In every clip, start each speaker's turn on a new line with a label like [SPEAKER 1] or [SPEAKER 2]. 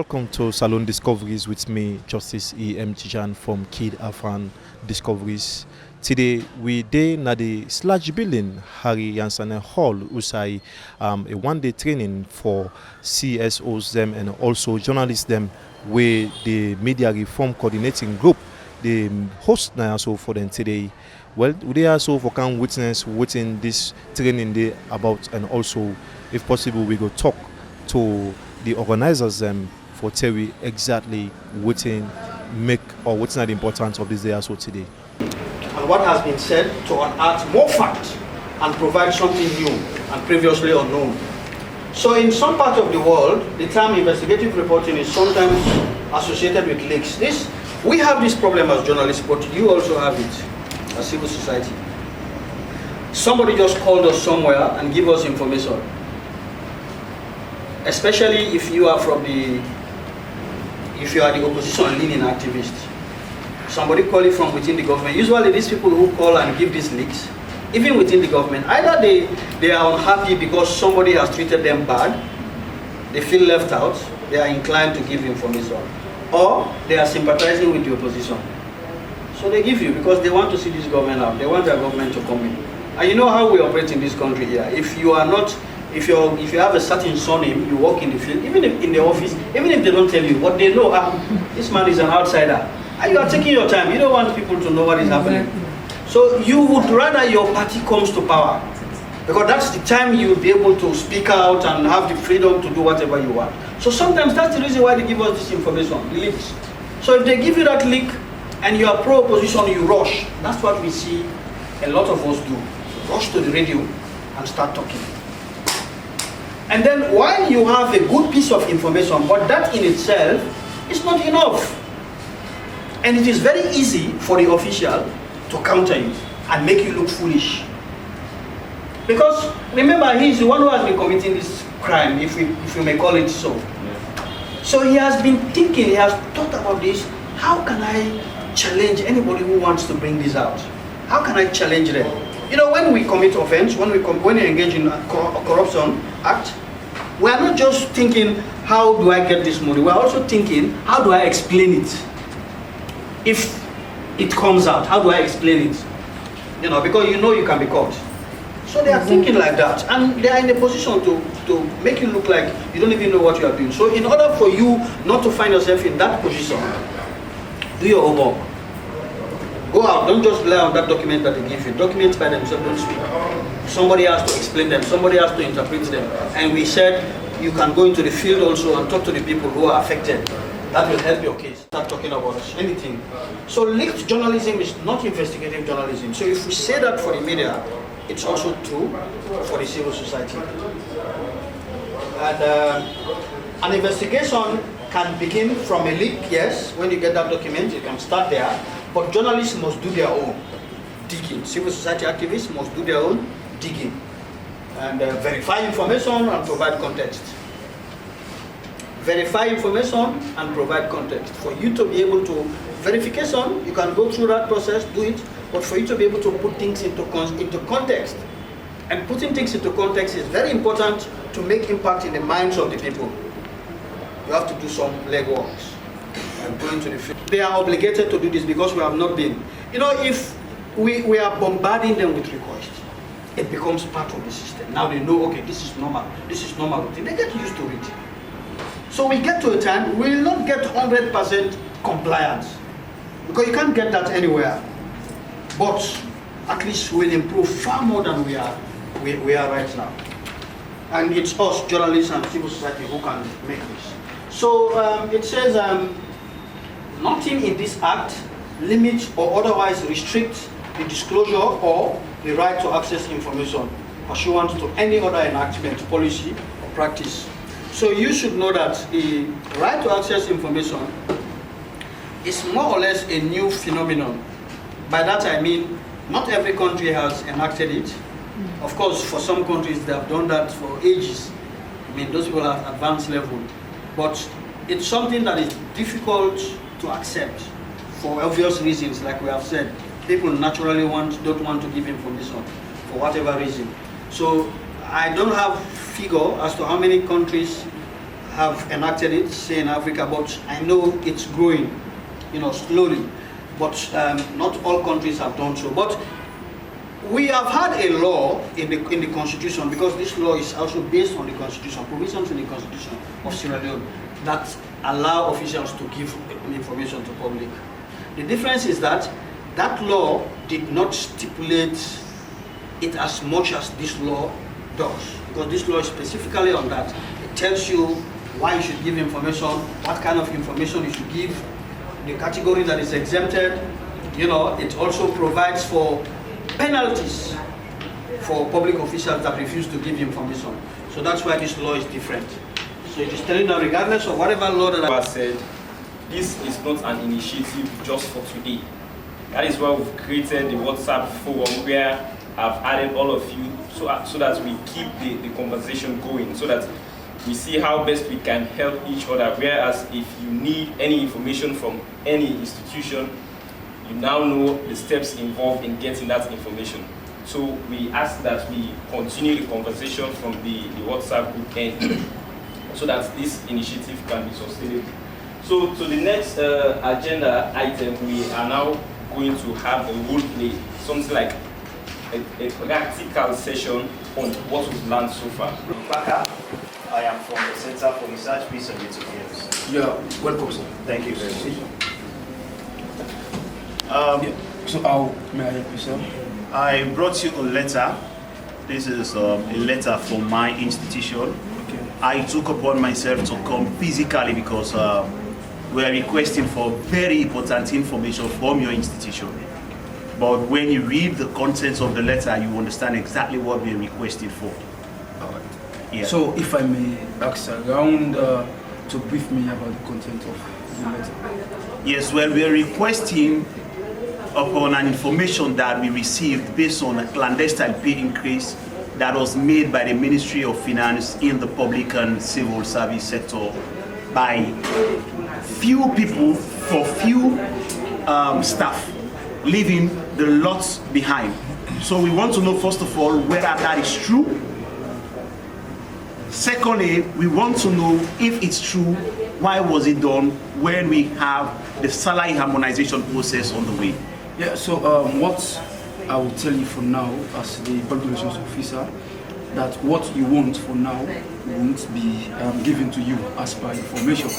[SPEAKER 1] Welcome to Salone Discoveries with me, Justice E.M. Tijan from KID-AFAN Discoveries. Today, we day na the SLAJ building, Harry Yansane Hall, Usai, a one-day training for CSOs them and also journalists them, where the media reform coordinating group, the host now also for them today. Well, they also for can witness within this training day about, and also, if possible, we go talk to the organizers them for tell we exactly what's the importance of this day also today.
[SPEAKER 2] And what has been said to unearth more facts and provide something new and previously unknown. So in some parts of the world, the term investigative reporting is sometimes associated with leaks. We have this problem as journalists, but you also have it as civil society. Somebody just called us somewhere and give us information. Especially if you are the opposition leaning activist. Somebody call it from within the government. Usually these people who call and give these leaks, even within the government, either they are unhappy because somebody has treated them bad, they feel left out, they are inclined to give information, or they are sympathizing with the opposition. So they give you because they want to see this government out, they want their government to come in. And you know how we operate in this country here. If you have a certain surname, you work in the field, even if in the office, even if they don't tell you, what they know, this man is an outsider. And you are taking your time. You don't want people to know what is happening. So you would rather your party comes to power, because that's the time you'll be able to speak out and have the freedom to do whatever you want. So sometimes that's the reason why they give us this information, the leaks. So if they give you that leak and you are pro-opposition, you rush. That's what we see a lot of us do. Rush to the radio and start talking. And then while you have a good piece of information, but that in itself is not enough. And it is very easy for the official to counter you and make you look foolish. Because remember, he is the one who has been committing this crime, if we may call it so. Yeah. So he has been thinking, he has thought about this. How can I challenge anybody who wants to bring this out? How can I challenge them? You know, when we commit offense, when we engage in a corruption act, we are not just thinking, how do I get this money? We are also thinking, how do I explain it? If it comes out, how do I explain it? You know, because you know you can be caught. So they are thinking like that, and they are in a position to make you look like you don't even know what you are doing. So in order for you not to find yourself in that position, do your homework. Go out, don't just rely on that document that they give you. Documents by themselves don't speak. Somebody has to explain them, somebody has to interpret them. And we said you can go into the field also and talk to the people who are affected. That will help your case. Start talking about anything. So leaked journalism is not investigative journalism. So if we say that for the media, it's also true for the civil society. And an investigation can begin from a leak, yes. When you get that document, you can start there. But journalists must do their own digging. Civil society activists must do their own digging and verify information and provide context. Verify information and provide context. For you to be able to, verification, you can go through that process, do it, but for you to be able to put things into context. And putting things into context is very important to make impact in the minds of the people. You have to do some legworks. And going to the field. They are obligated to do this because we have not been. You know, if we are bombarding them with requests, it becomes part of the system. Now they know, okay, this is normal routine. They get used to it. So we get to a time, we will not get 100% compliance, because you can't get that anywhere. But at least we'll improve far more than we are right now. And it's us, journalists and civil society, who can make this. So it says, nothing in this act limits or otherwise restricts the disclosure or the right to access information pursuant to any other enactment, policy, or practice. So you should know that the right to access information is more or less a new phenomenon. By that I mean, not every country has enacted it. Of course, for some countries they have done that for ages. I mean, those people are at advanced level. But it's something that is difficult to accept for obvious reasons, like we have said. People naturally don't want to give information for whatever reason. So I don't have figure as to how many countries have enacted it, say in Africa, but I know it's growing, slowly. But not all countries have done so. But we have had a law in the constitution, because this law is also based on the constitution, provisions in the constitution of Sierra Leone that allow officials to give information to public. The difference is that that law did not stipulate it as much as this law does, because this law is specifically on that. It tells you why you should give information, what kind of information you should give, the category that is exempted. It also provides for penalties for public officials that refuse to give information. So that's why this law is different. So it is telling that regardless of whatever law that
[SPEAKER 3] I said, this is not an initiative just for today. That is why we've created the WhatsApp forum where I've added all of you so that we keep the conversation going, so that we see how best we can help each other. Whereas if you need any information from any institution, you now know the steps involved in getting that information. So we ask that we continue the conversation from the WhatsApp group end so that this initiative can be sustainable. So to the next agenda item, we are now going to have a role play, something like a practical session on what we've learned so far.
[SPEAKER 4] I am from the Center for Research, Peace and Youth Affairs.
[SPEAKER 5] Yeah, welcome, sir.
[SPEAKER 4] Thank you very much.
[SPEAKER 5] So how may I help you, sir?
[SPEAKER 4] I brought you a letter. This is a letter from my institution.
[SPEAKER 5] Okay.
[SPEAKER 4] I took upon myself to come physically because we are requesting for very important information from your institution. But when you read the contents of the letter, you understand exactly what we are requesting for.
[SPEAKER 5] All right.
[SPEAKER 4] Yeah.
[SPEAKER 5] So if I may ask around to brief me about the content of the letter.
[SPEAKER 4] Yes, well, we are requesting upon an information that we received based on a clandestine pay increase that was made by the Ministry of Finance in the public and civil service sector by few people for few staff, leaving the lots behind. So we want to know, first of all, whether that is true. Secondly, we want to know if it's true, why was it done when we have the salary harmonization process on the way.
[SPEAKER 5] Yeah, so what I will tell you for now as the public relations officer, that what you want for now won't be given to you as per information,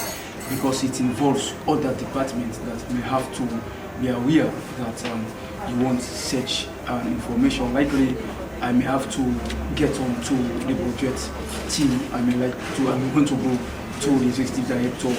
[SPEAKER 5] because it involves other departments that may have to be aware that you want such information. Likely, I may have to get on to the budget team. I'm going to go to the executive director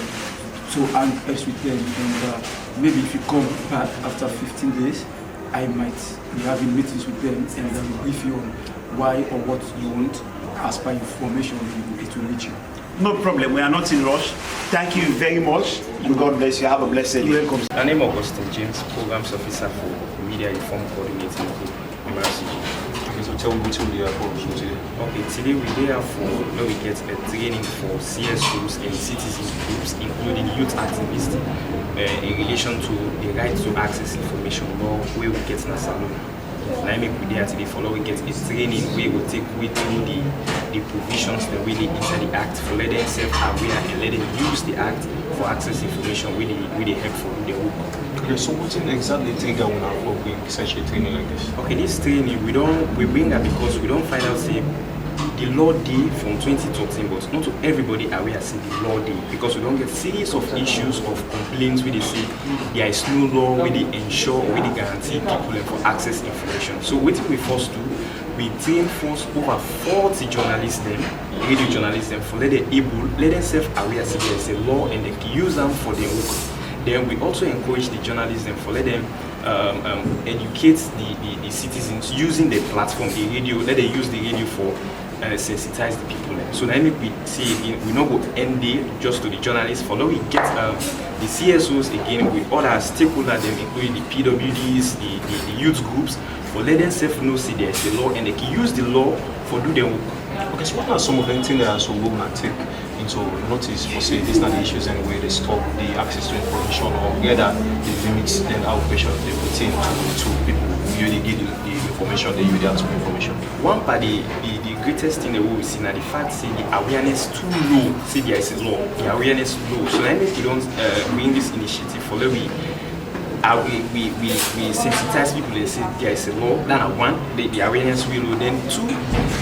[SPEAKER 5] to hang us with them, and maybe if you come back after 15 days, I might be having meetings with them and then brief you on why or what you want as per information it will reach you.
[SPEAKER 4] No problem, we are not in rush. Thank you very much, and God bless you. Have a blessed day.
[SPEAKER 5] You're welcome.
[SPEAKER 3] My name is Augustine James, Programs Officer for Media Reform Coordinating Group, MRCG.
[SPEAKER 1] Okay, so tell me what we are for today.
[SPEAKER 3] Okay, today we are for where we get a training for CSOs and citizen groups, including youth activists, in relation to the right to access information law, where we get in a salon. I make we there today for we get a training where we take we through the provisions that really enter the act for let them self-aware and let them use the act for access information really helpful in their work.
[SPEAKER 1] Okay, so what exactly trigger we have for bring such a training like this?
[SPEAKER 3] Okay, this training we bring that because we don't find out say the law day from 2013, but not to everybody aware say the law day, because we don't get series of issues of complaints where they say there is no law where they ensure or where they guarantee people for access information. So what we first do, we train first over 40 journalists them, radio journalists them, for let them self-aware say there's a law and they can use them for their work. Then we also encourage the journalists them for let them educate the citizens using the platform, the radio, let them use the radio for sensitize the people. So now we say again, we not go end day just to the journalists, for now we get the CSOs again with other stakeholders, them including the PWDs, the youth groups, for let them self know see there's a law and they can use the law for do their work.
[SPEAKER 1] Okay, so what are some of the things that so will not take into notice for say these are the issues anyway, they stop the access to information or whether the limits and outpatient they pertain to people who really give the information, they use the actual information?
[SPEAKER 3] One part the greatest thing that we see now the fact say the awareness too low. See there is a law, the awareness low. So I make we don't bring this initiative for we sensitize people and say there is a law. Then one, the awareness will low. Then two,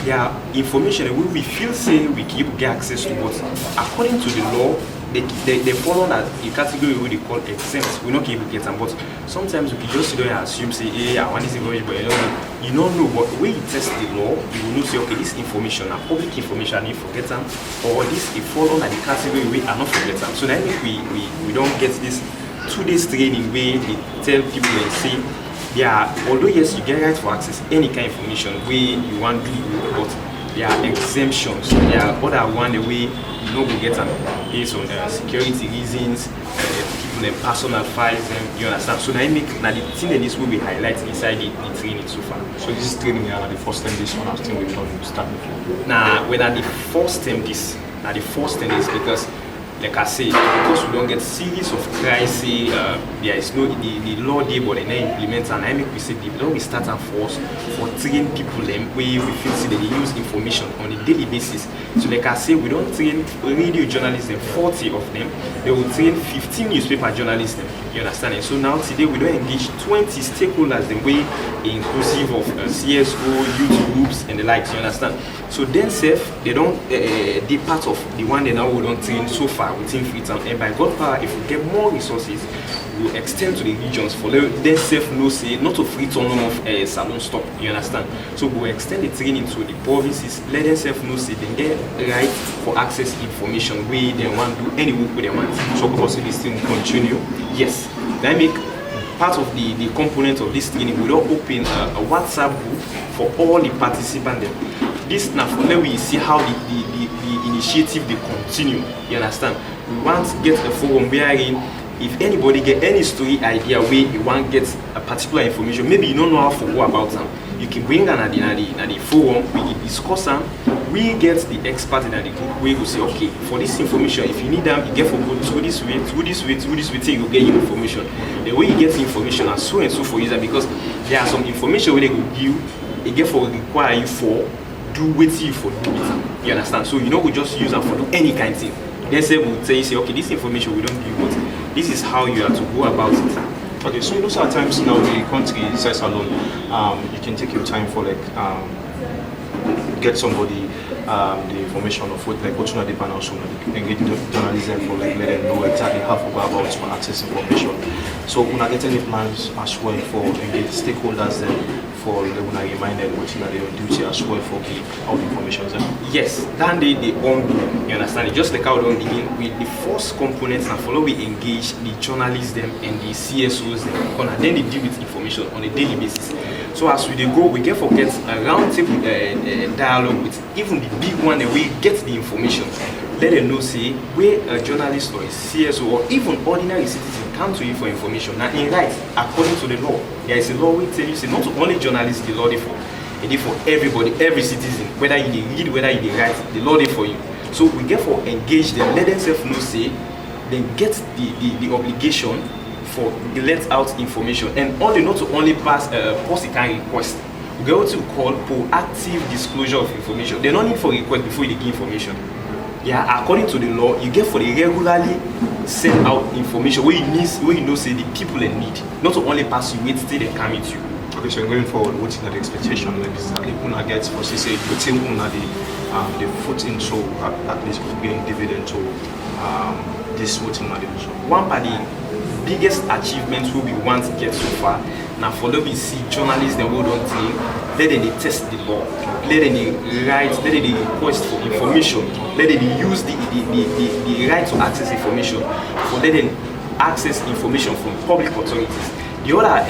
[SPEAKER 3] their information that we feel say we keep get access to, but according to the law, they fall on a category we call exempt. We're not able to get them, but sometimes we can just sit there and assume, say, hey, I want this information, but you don't know. But when you test the law, you will know, say, okay, this information, public information, I need to forget them, or this it fall on a category we are not forget them. So then we don't get this 2 days training where they tell people and say, yeah, although yes, you get right to access any kind of information where you want to do, but there are exemptions. There are other one the way you know we get them based on security reasons, people and personal files, you understand. So now make now the thing that this will be highlighted inside the training so far.
[SPEAKER 1] So this training are the first time this one I think we've done start before.
[SPEAKER 3] Now whether the first time this now the first time is because like I say, because we don't get series of crises, there is no the law there, but they not implement, and I make we say the law we start and force for train people them where we feel see that they use information on a daily basis. So like I say, we don't train radio journalists, 40 of them. They will train 15 newspaper journalists. You understand? And so now today we don't engage 20 stakeholders the way inclusive of CSO, youth groups, and the likes. You understand? So then safe they don't they part of the one they now we don't train so far within Freetown, and by God power, if we get more resources, we'll extend to the regions for then safe no say not to Freetown of Salone stop. You understand? So we'll extend the training to the provinces, let them safe no say they get right for access information where they want to do any work where they want. So because this thing continue, yes, that make part of the component of this training. We don't open a WhatsApp group for all the participants. This now for let we see how the initiative they continue. You understand? We want to get a forum wherein if anybody get any story idea where you want to get a particular information, maybe you don't know how to go about them, you can bring them at the forum, we can discuss them, we get the expert in the group where we say, okay, for this information, if you need them, you get for go through this way, till you get your information. The way you get the information and so for user, because there are some information where they will give, they get for require you for do what you for do it. You understand? So you know we just use them for do any kind of thing. Then say we'll say, okay, this information we don't give, but this is how you have to go about it.
[SPEAKER 1] Okay, so those are times now the country says alone. You can take your time for like get somebody the information of what like what's not the pan also engage journalism for like let them know exactly how to go about to access information. So when I get any plans as well for engage stakeholders then for when I remind them what's not their duty as well for all the information then?
[SPEAKER 3] Yes, then they own, you understand it, just like how we begin with the first components and follow we engage the journalists them and the CSOs them and then they deal with information on a daily basis. So as we go, we get forget a round table dialogue with even the big one that we get the information. Let them know say where a journalist or a CSO or even ordinary citizen come to you for information. Now in right, according to the law, there is a law we tell you say not only journalists the law they for, it is for everybody, every citizen, whether you read, whether you write, the law they for you. So we get for engage them, let themselves know say then get the obligation for the let out information and only not to only pass post a kind request. We get what we call proactive disclosure of information. They don't need for request before you give information. Yeah, according to the law, you get for the regularly send out information where you know say the people in need, not to only pass you wait till they come with you.
[SPEAKER 1] Okay, so going forward, what's the expectation like exactly una gets for say within una the foot into at least getting dividend to this what's in
[SPEAKER 3] one of the biggest achievements we want to get so far now for we see journalists that we don't think let them test the law, let them write, let them request for information, let them use the right to access information for let them access information from public authorities. The other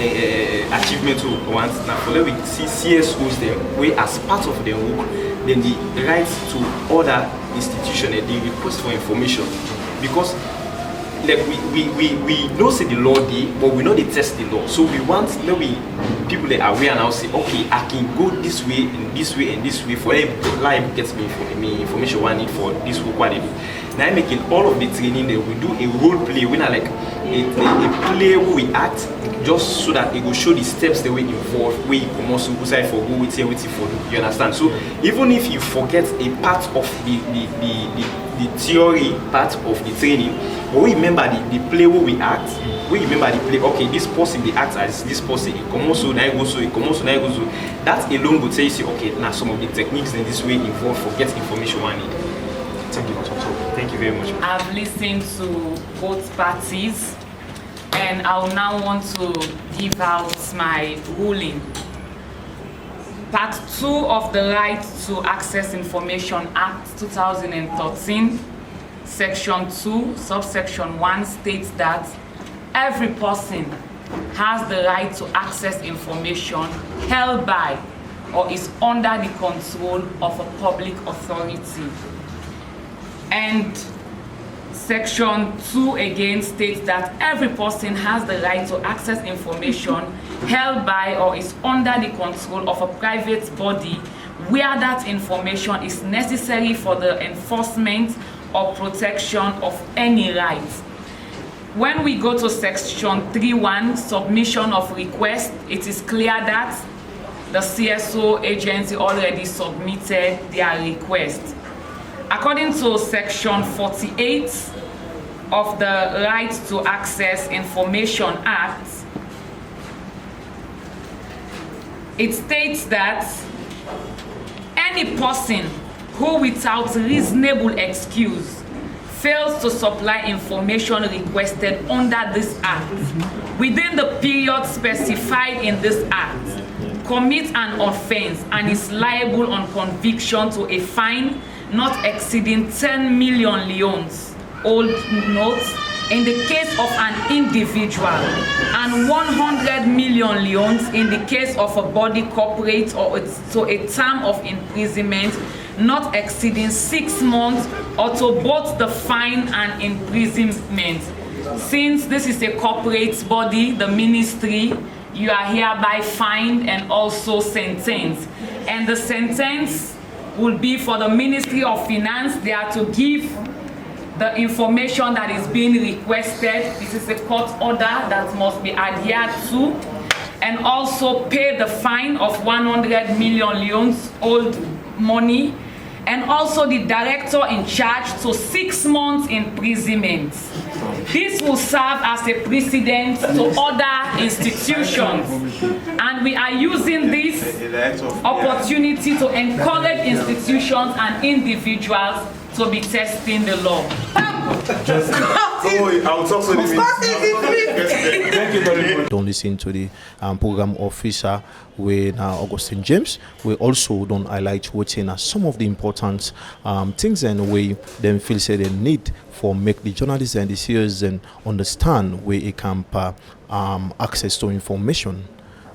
[SPEAKER 3] achievement we want now for we see CSOs them where as part of their work then the right to other institutions and the request for information because like we know say the law dey, but we know they test the law. So we want maybe people that are aware now say, okay, I can go this way and this way and this way for every life gets me information what I need for this work what I do. Now making all of the training there, we do a role play. We are like a play where we act just so that it will show the steps that we involve, where you come also for go with here for do. You understand? So even if you forget a part of the theory part of the training, but we remember the play where we act, we remember the play, okay, this person they act as this person, it come also, now it goes so, it come also, now it goes so. That alone will tell you, okay, now some of the techniques in this way involve for get information one need. Thank you, Dr. Thank you very much.
[SPEAKER 6] I've listened to both parties, and I now want to give out my ruling. Part 2 of the Right to Access Information Act 2013, Section 2, subsection 1 states that every person has the right to access information held by or is under the control of a public authority. And Section 2 again states that every person has the right to access information held by or is under the control of a private body where that information is necessary for the enforcement or protection of any right. When we go to Section 3.1, submission of request, it is clear that the CSO agency already submitted their request. According to Section 48 of the Right to Access Information Act, it states that any person who without reasonable excuse fails to supply information requested under this act within the period specified in this act commits an offense and is liable on conviction to a fine not exceeding 10 million leones, old notes, in the case of an individual, and 100 million leones in the case of a body corporate or to a term of imprisonment not exceeding 6 months or to both the fine and imprisonment. Since this is a corporate body, the ministry, you are hereby fined and also sentenced. And the sentence will be for the Ministry of Finance. They are to give the information that is being requested. This is a court order that must be adhered to, and also pay the fine of 100 million leones, old money, and also the director in charge to 6 months imprisonment. This will serve as a precedent to other institutions, and we are using this opportunity to encourage institutions and individuals to be testing the law.
[SPEAKER 7] I'll talk to
[SPEAKER 1] Thank you very much. Don't listen to the program officer with Augustine James. We also don't highlight what's in some of the important things and way them feel say they need for make the journalists and the seers and understand where it can access to information.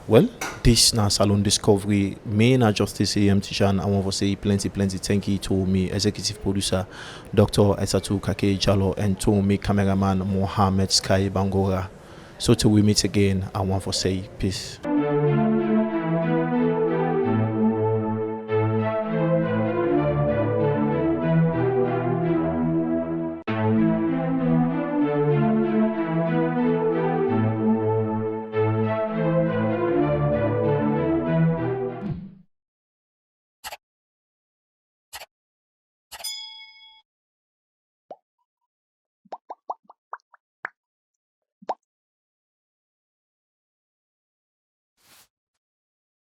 [SPEAKER 1] Well, this na Salone Discovery. Me na Justice Tishan. I want to say plenty thank you to me executive producer Dr. Esatu Kake Jalo and to me cameraman Mohammed Sky Bangora. So till we meet again, I want to say peace.